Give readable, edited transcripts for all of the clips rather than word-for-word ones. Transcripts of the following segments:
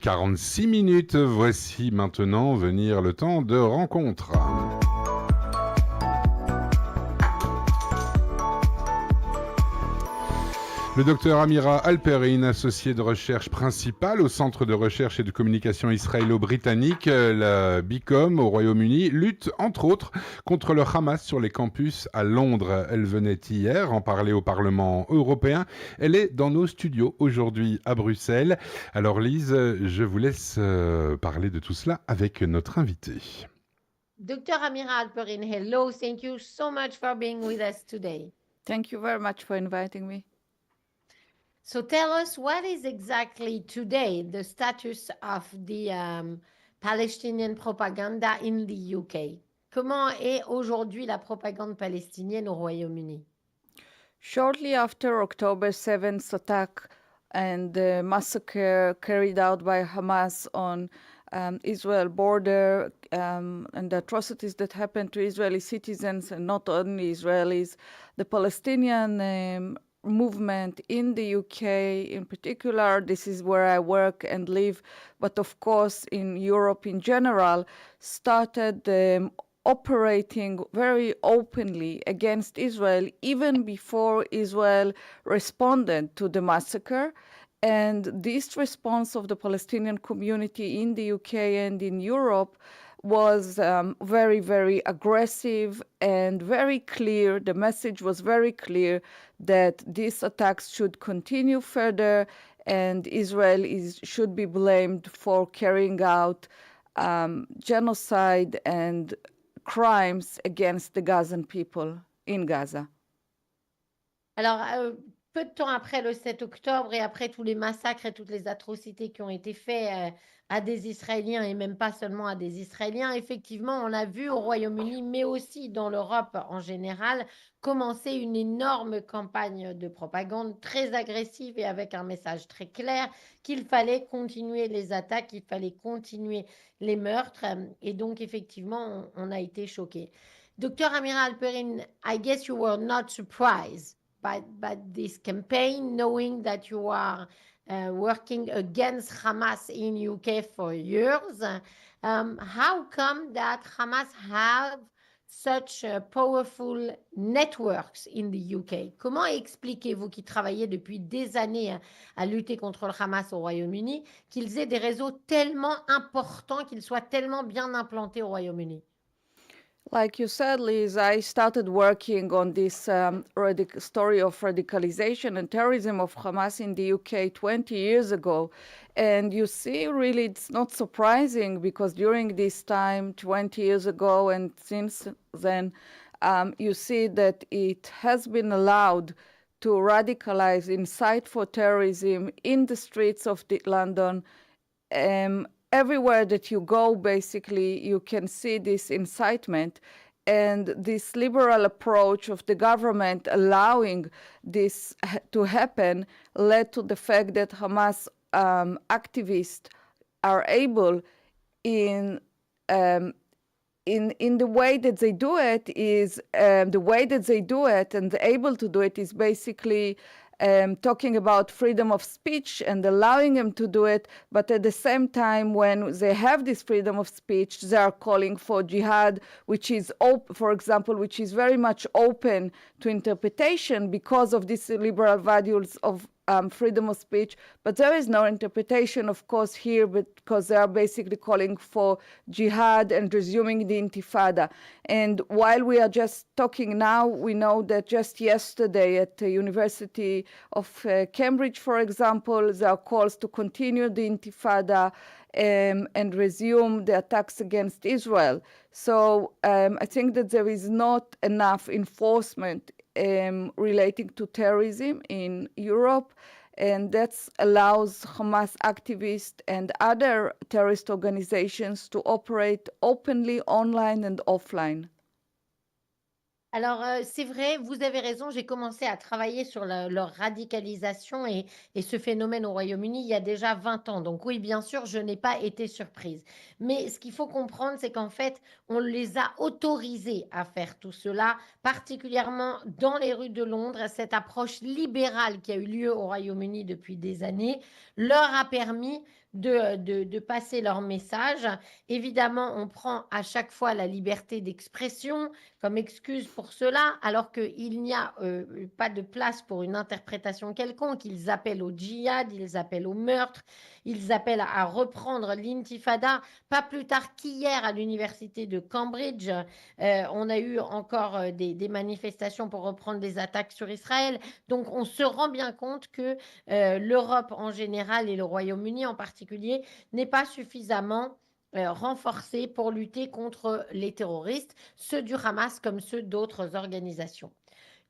46 minutes, voici maintenant venir le temps de rencontre. Le docteur Amira Halperin, associée de recherche principale au Centre de recherche et de communication israélo-britannique, la BICOM au Royaume-Uni, lutte entre autres contre le Hamas sur les campus à Londres. Elle venait hier en parler au Parlement européen. Elle est dans nos studios aujourd'hui à Bruxelles. Alors Lise, je vous laisse parler de tout cela avec notre invitée. Dr. Amira Halperin, hello. Thank you so much for being with us today. Thank you very much for inviting me. So tell us, what is exactly today the status of the Palestinian propaganda in the UK? Comment est aujourd'hui la propagande palestinienne au Royaume-Uni? Shortly after October 7th attack and the massacre carried out by Hamas on Israel border and the atrocities that happened to Israeli citizens and not only Israelis, the Palestinian movement in the UK in particular, this is where I work and live, but of course in Europe in general, started operating very openly against Israel even before Israel responded to the massacre. And this response of the Palestinian community in the UK and in Europe was very, very aggressive and very clear. The message was very clear that these attacks should continue further and Israel should be blamed for carrying out genocide and crimes against the Gazan people in Gaza. Alors, peu de temps après le 7 octobre et après tous les massacres et toutes les atrocités qui ont été faits à des Israéliens et même pas seulement à des Israéliens, effectivement, on a vu au Royaume-Uni, mais aussi dans l'Europe en général, commencer une énorme campagne de propagande très agressive et avec un message très clair qu'il fallait continuer les attaques, qu'il fallait continuer les meurtres. Et donc, effectivement, on a été choqués. Dr. Amira Halperin, I guess you were not surprised by this campaign, knowing that you are working against Hamas in UK for years. How come that Hamas have such powerful networks in the UK? Comment expliquez-vous qui travaillez depuis des années à lutter contre le Hamas au Royaume-Uni, qu'ils aient des réseaux tellement importants, qu'ils soient tellement bien implantés au Royaume-Uni? Like you said, Liz, I started working on this story of radicalization and terrorism of Hamas in the UK 20 years ago. And you see, really, it's not surprising because during this time, 20 years ago, and since then, you see that it has been allowed to radicalize, incite for terrorism in the streets of London. Everywhere that you go, basically, you can see this incitement and this liberal approach of the government allowing this to happen led to the fact that Hamas activists are able in the way that they do it is the way that they do it and able to do it is basically talking about freedom of speech and allowing them to do it, but at the same time, when they have this freedom of speech, they are calling for jihad, which is, for example, which is very much open to interpretation because of these liberal values of freedom of speech, but there is no interpretation, of course, here because they are basically calling for jihad and resuming the intifada. And while we are just talking now, we know that just yesterday at the University of Cambridge, for example, there are calls to continue the intifada and resume the attacks against Israel. So I think that there is not enough enforcement relating to terrorism in Europe, and that allows Hamas activists and other terrorist organizations to operate openly online and offline. Alors, c'est vrai, vous avez raison, j'ai commencé à travailler sur leur radicalisation et ce phénomène au Royaume-Uni il y a déjà 20 ans. Donc oui, bien sûr, je n'ai pas été surprise. Mais ce qu'il faut comprendre, c'est qu'en fait, on les a autorisés à faire tout cela, particulièrement dans les rues de Londres. Cette approche libérale qui a eu lieu au Royaume-Uni depuis des années leur a permis de passer leur message. Évidemment, on prend à chaque fois la liberté d'expression comme excuse pour cela, alors qu'il n'y a pas de place pour une interprétation quelconque. Ils appellent au djihad, ils appellent au meurtre, ils appellent à reprendre l'intifada. Pas plus tard qu'hier à l'université de Cambridge, on a eu encore des manifestations pour reprendre des attaques sur Israël. Donc on se rend bien compte que l'Europe en général et le Royaume-Uni en particulier n'est pas suffisamment renforcés pour lutter contre les terroristes, ceux du Hamas comme ceux d'autres organisations.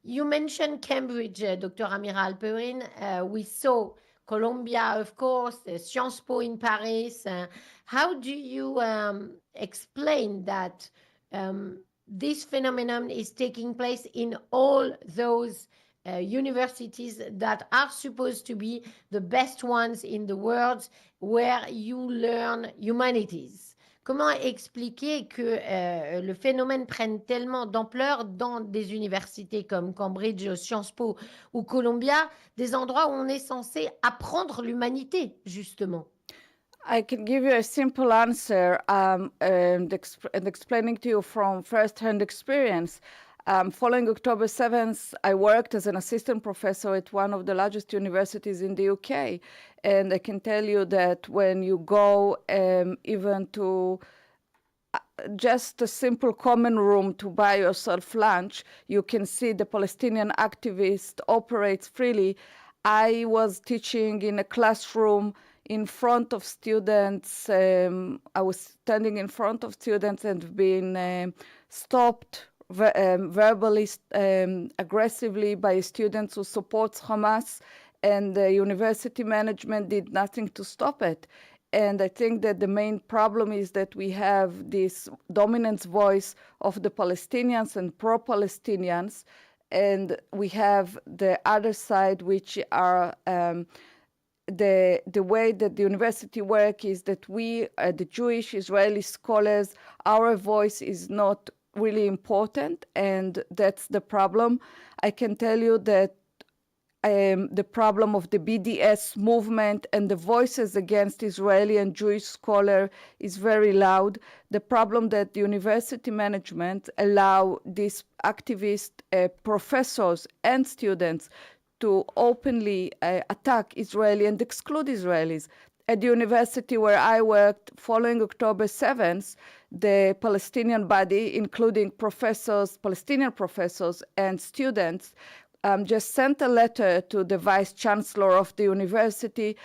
You mentioned Cambridge, Dr. Amira Halperin. We saw Columbia, of course, Sciences Po in Paris. How do you explain that this phenomenon is taking place in all those universities that are supposed to be the best ones in the world where you learn humanities? Comment expliquer que le phénomène prenne tellement d'ampleur dans des universités comme Cambridge, Sciences Po ou Columbia, des endroits où on est censé apprendre l'humanité, justement? I can give you a simple answer and explaining to you from first-hand experience. Following October 7th, I worked as an assistant professor at one of the largest universities in the UK. And I can tell you that when you go even to just a simple common room to buy yourself lunch, you can see the Palestinian activist operates freely. I was teaching in a classroom in front of students. I was standing in front of students and being stopped verbally, aggressively by students who support Hamas, and the university management did nothing to stop it. And I think that the main problem is that we have this dominant voice of the Palestinians and pro-Palestinians, and we have the other side, which are the way that the university work is that we, the Jewish Israeli scholars, our voice is not really important, and that's the problem. I can tell you that the problem of the BDS movement and the voices against Israeli and Jewish scholar is very loud. The problem that the university management allow these activist professors and students to openly attack Israeli and exclude Israelis. At the university where I worked, following October 7th, the Palestinian body, including professors, Palestinian professors and students, just sent a letter to the vice chancellor of the university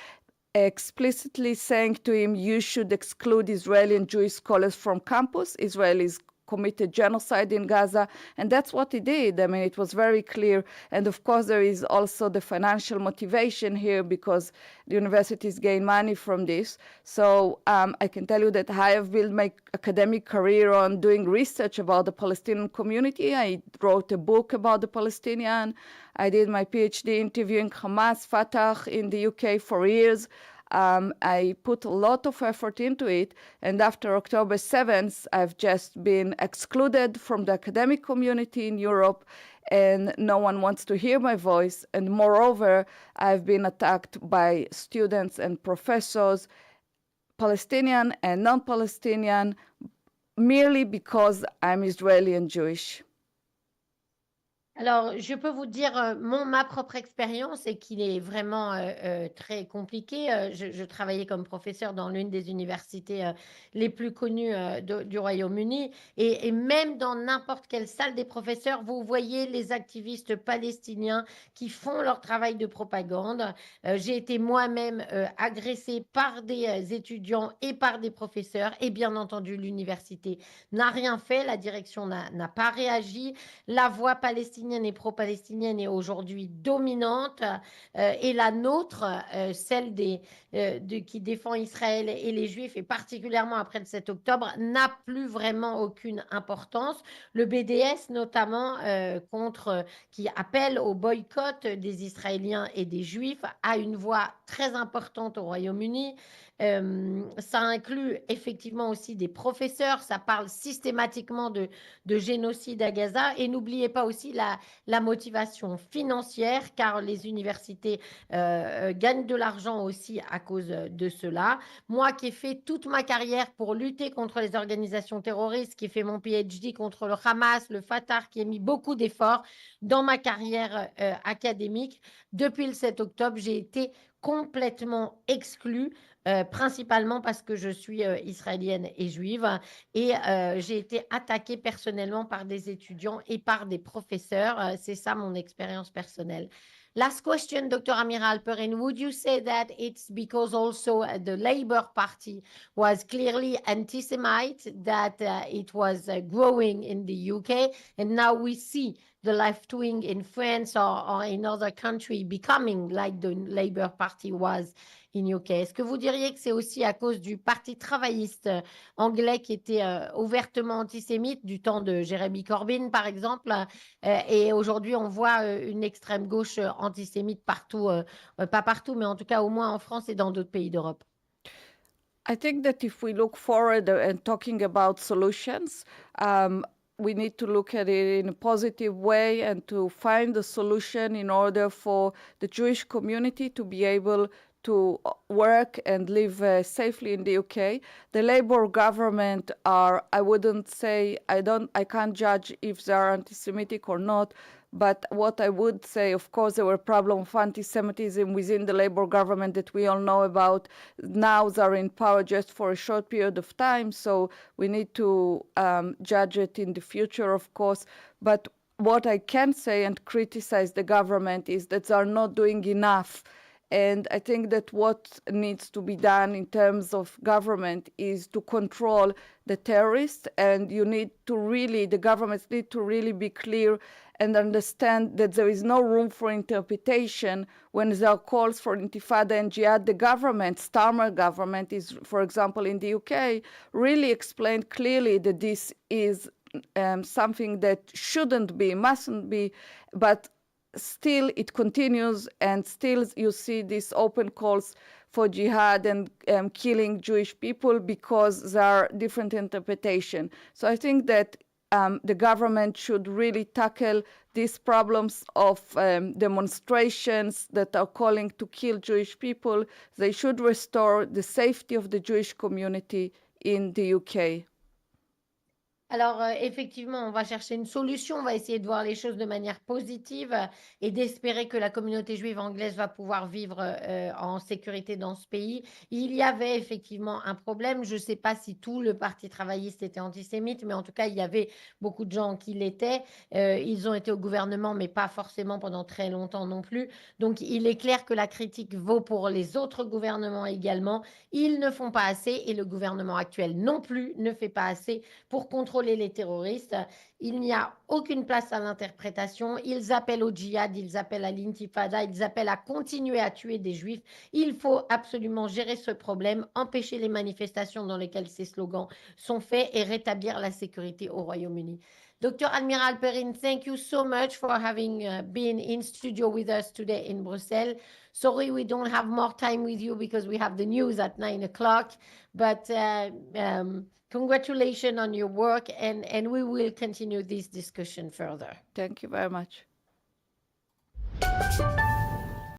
explicitly saying to him, you should exclude Israeli and Jewish scholars from campus. Israelis committed genocide in Gaza, and that's what he did. I mean, it was very clear. And of course, there is also the financial motivation here because the universities gain money from this. So I can tell you that I have built my academic career on doing research about the Palestinian community. I wrote a book about the Palestinian. I did my PhD interviewing Hamas, Fatah in the UK for years. I put a lot of effort into it, and after October 7th, I've just been excluded from the academic community in Europe, and no one wants to hear my voice. And moreover, I've been attacked by students and professors, Palestinian and non-Palestinian, merely because I'm Israeli and Jewish. Alors, je peux vous dire ma propre expérience et qu'il est vraiment très compliqué. Je travaillais comme professeur dans l'une des universités les plus connues du Royaume-Uni et même dans n'importe quelle salle des professeurs, vous voyez les activistes palestiniens qui font leur travail de propagande. J'ai été moi-même agressée par des étudiants et par des professeurs et bien entendu, l'université n'a rien fait, la direction n'a pas réagi. La voix palestinienne et pro-palestinienne est aujourd'hui dominante et la nôtre, celle qui défend Israël et les Juifs, et particulièrement après le 7 octobre, n'a plus vraiment aucune importance. Le BDS notamment, qui appelle au boycott des Israéliens et des Juifs, a une voix très importante au Royaume-Uni. Ça inclut effectivement aussi des professeurs, ça parle systématiquement de génocide à Gaza. Et n'oubliez pas aussi la motivation financière, car les universités gagnent de l'argent aussi à cause de cela. Moi qui ai fait toute ma carrière pour lutter contre les organisations terroristes, qui ai fait mon PhD contre le Hamas, le Fatah, qui ai mis beaucoup d'efforts dans ma carrière académique, depuis le 7 octobre, j'ai été complètement exclue, principalement parce que je suis israélienne et juive. Et j'ai été attaquée personnellement par des étudiants et par des professeurs. C'est ça mon expérience personnelle. Last question, Dr. Amira Halperin. Would you say that it's because also the Labour Party was clearly anti-Semite, that it was growing in the UK, and now we see the left wing in France or in other countries becoming like the Labour Party was in UK? Est-ce que vous diriez que c'est aussi à cause du parti travailliste anglais qui était ouvertement antisémite du temps de Jeremy Corbyn, par exemple, et aujourd'hui on voit une extrême gauche antisémite partout, pas partout, mais en tout cas au moins en France et dans d'autres pays d'Europe? I think that if we look forward and talking about solutions, we need to look at it in a positive way and to find a solution in order for the Jewish community to be able to work and live safely in the UK. The Labour government are, I wouldn't say, I can't judge if they are anti-Semitic or not, but what I would say, of course, there were problems of anti-Semitism within the Labour government that we all know about. Now they're in power just for a short period of time, so we need to judge it in the future, of course. But what I can say and criticize the government is that they're not doing enough. And I think that what needs to be done in terms of government is to control the terrorists, and the governments need to really be clear and understand that there is no room for interpretation when there are calls for intifada and jihad. The government, Starmer government is, for example, in the UK, really explained clearly that this is something that shouldn't be, mustn't be, but still it continues, and still you see these open calls for jihad and killing Jewish people because there are different interpretations. So I think that the government should really tackle these problems of demonstrations that are calling to kill Jewish people. They should restore the safety of the Jewish community in the UK. Alors, effectivement, on va chercher une solution, on va essayer de voir les choses de manière positive et d'espérer que la communauté juive anglaise va pouvoir vivre en sécurité dans ce pays. Il y avait effectivement un problème. Je ne sais pas si tout le parti travailliste était antisémite, mais en tout cas, il y avait beaucoup de gens qui l'étaient. Ils ont été au gouvernement, mais pas forcément pendant très longtemps non plus. Donc, il est clair que la critique vaut pour les autres gouvernements également. Ils ne font pas assez et le gouvernement actuel non plus ne fait pas assez pour contrôler les terroristes. Il n'y a aucune place à l'interprétation. Ils appellent au djihad, ils appellent à l'intifada, ils appellent à continuer à tuer des juifs. Il faut absolument gérer ce problème, empêcher les manifestations dans lesquelles ces slogans sont faits et rétablir la sécurité au Royaume-Uni. Dr. Amira Halperin, thank you so much for having been in studio with us today in Brussels. Sorry we don't have more time with you because we have the news at 9 o'clock, but congratulations on your work, and we will continue this discussion further. Thank you very much.